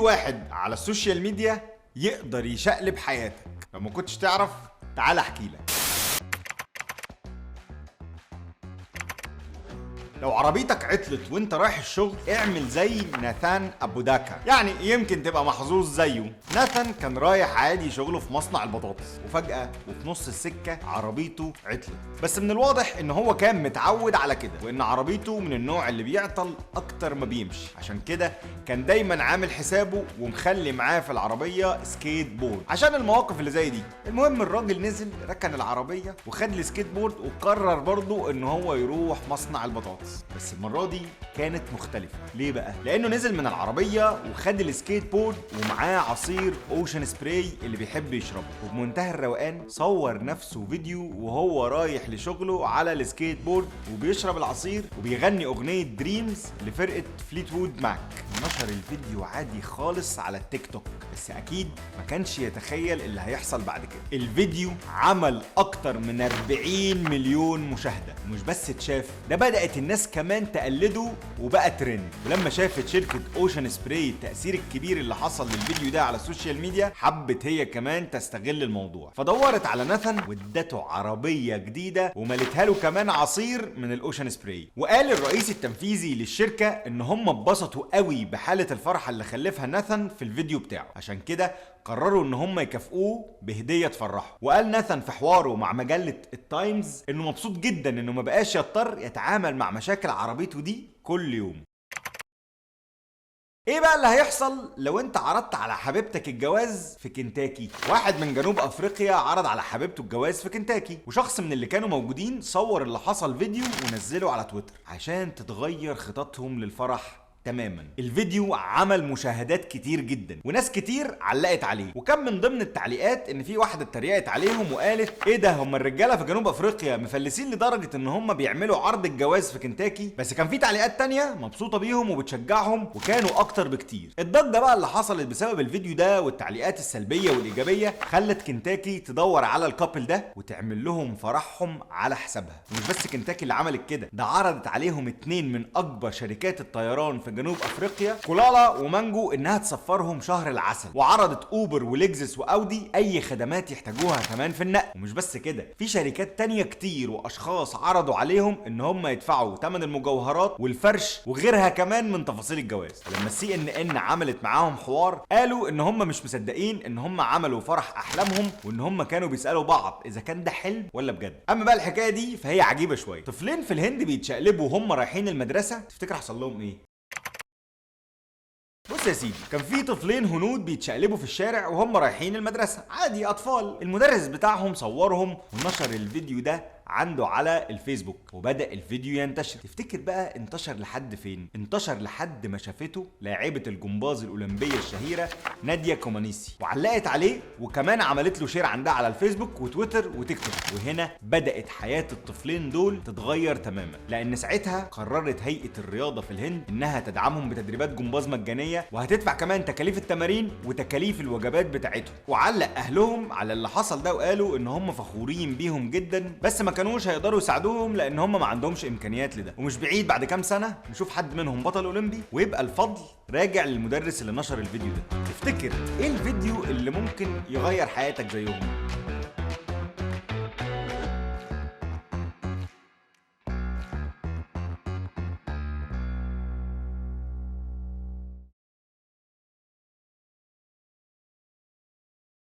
واحد على السوشيال ميديا يقدر يشقلب حياتك. لو ما كنتش تعرف تعال احكي لك. لو عربيتك عطلت وانت رايح الشغل اعمل زي ناثان ابو داكا، يعني يمكن تبقى محظوظ زيه. ناثان كان رايح عادي شغله في مصنع البطاطس، وفجأة وفي نص السكة عربيته عطلت. بس من الواضح ان هو كان متعود على كده، وان عربيته من النوع اللي بيعطل اكتر ما بيمشي، عشان كده كان دايما عامل حسابه ومخلي معاه في العربية سكيت بورد عشان المواقف اللي زي دي. المهم الراجل نزل ركن العربية وخد السكيت بورد، وقرر برضه ان هو يروح مصنع البطاطس. بس المرة دي كانت مختلفة. ليه بقى؟ لأنه نزل من العربية وخد السكيت بورد ومعاه عصير اوشن سبراي اللي بيحب يشربه، وبمنتهى الروقان صور نفسه فيديو وهو رايح لشغله على السكيت بورد وبيشرب العصير وبيغني أغنية دريمز لفرقة فليت وود ماك. نشر الفيديو عادي خالص على التيك توك، بس أكيد ما كانش يتخيل اللي هيحصل بعد كده. الفيديو عمل أكتر من 40 مليون مشاهدة، ومش بس اتشاف، ده بدأت الناس كمان تقلده وبقى ترند. ولما شافت شركة اوشن سبراي التأثير الكبير اللي حصل للفيديو ده على السوشيال ميديا، حبت هي كمان تستغل الموضوع، فدورت على ناثان وادته عربية جديدة وملتها له كمان عصير من الاوشن سبراي. وقال الرئيس التنفيذي للشركة ان هم اتبسطوا قوي بحالة الفرحة اللي خلفها ناثان في الفيديو بتاعه، عشان كده قرروا ان هم يكافئوه بهديه تفرحه. وقال ناثان في حواره مع مجله التايمز انه مبسوط جدا انه ما بقاش يضطر يتعامل مع مشاكل عربيته دي كل يوم. ايه بقى اللي هيحصل لو انت عرضت على حبيبتك الجواز في كنتاكي؟ واحد من جنوب افريقيا عرض على حبيبته الجواز في كنتاكي، وشخص من اللي كانوا موجودين صور اللي حصل فيديو ونزله على تويتر عشان تتغير خططهم للفرح تماما. الفيديو عمل مشاهدات كتير جدا وناس كتير علقت عليه، وكان من ضمن التعليقات ان في واحده اتريقت عليهم وقالت ايه ده، هم الرجاله في جنوب افريقيا مفلسين لدرجه ان هم بيعملوا عرض الجواز في كنتاكي؟ بس كان في تعليقات تانية مبسوطه بيهم وبتشجعهم وكانوا اكتر بكتير. الضجه بقى اللي حصلت بسبب الفيديو ده والتعليقات السلبيه والايجابيه خلت كنتاكي تدور على الكابل ده وتعمل لهم فرحهم على حسابها. ومش بس كنتاكي اللي عملت كده، ده عرضت عليهم اتنين من اكبر شركات الطيران في جنوب افريقيا، كولالا ومانجو، انها تسفرهم شهر العسل. وعرضت اوبر وليكزس واودي اي خدمات يحتاجوها كمان في النقل. ومش بس كده، في شركات تانية كتير واشخاص عرضوا عليهم ان هم يدفعوا ثمن المجوهرات والفرش وغيرها كمان من تفاصيل الجواز. لما CNN عملت معاهم حوار قالوا ان هم مش مصدقين ان هم عملوا فرح احلامهم، وان هم كانوا بيسالوا بعض اذا كان ده حلم ولا بجد. اما بقى الحكايه دي فهي عجيبه شويه. طفلين في الهند بيتشقلبوا وهم رايحين المدرسه، تفتكر حصل لهم ايه؟ بص يا سيدي، كان في طفلين هنود بيتشقلبوا في الشارع وهم رايحين المدرسة عادي أطفال. المدرس بتاعهم صورهم ونشر الفيديو ده عنده على الفيسبوك، وبدأ الفيديو ينتشر. تفتكر بقى انتشر لحد فين؟ انتشر لحد ما شافته لاعبة الجمباز الأولمبية الشهيرة نادية كومانيسي، وعلقت عليه وكمان عملت له شير عندها على الفيسبوك وتويتر وتيك توك. وهنا بدأت حياة الطفلين دول تتغير تماما، لأن ساعتها قررت هيئة الرياضة في الهند إنها تدعمهم بتدريبات جمباز مجانية، وهتدفع كمان تكاليف التمارين وتكاليف الوجبات بتاعتهم. وعلق أهلهم على اللي حصل ده وقالوا إن هم فخورين بيهم جدا، بس ما كانوش هيقدروا يساعدوهم لان هم ما عندهمش امكانيات لده. ومش بعيد بعد كام سنه نشوف حد منهم بطل اولمبي ويبقى الفضل راجع للمدرس اللي نشر الفيديو ده. تفتكر ايه الفيديو اللي ممكن يغير حياتك زيهم؟